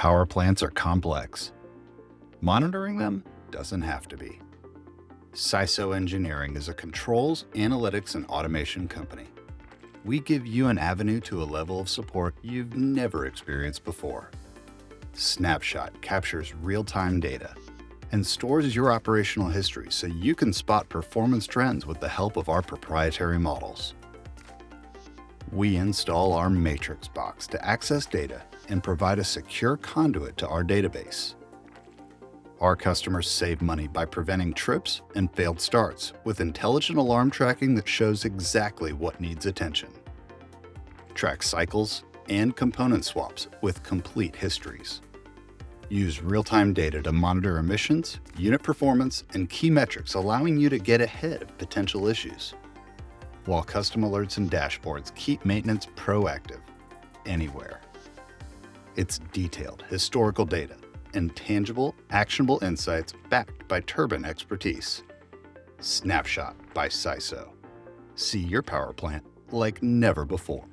power plants are complex. Monitoring them doesn't have to be. SISO Engineering is a controls, analytics, and automation company. We give you an avenue to a level of support you've never experienced before. Snapshot captures real-time data and stores your operational history so you can spot performance trends with the help of our proprietary models. We install our matrix box to access data and provide a secure conduit to our database. Our customers save money by preventing trips and failed starts with intelligent alarm tracking that shows exactly what needs attention. Track cycles and component swaps with complete histories. Use real-time data to monitor emissions, unit performance, and key metrics, allowing you to get ahead of potential issues. While custom alerts and dashboards keep maintenance proactive anywhere. It's detailed historical data and tangible, actionable insights backed by turbine expertise. Snapshot by SISO. See your power plant like never before.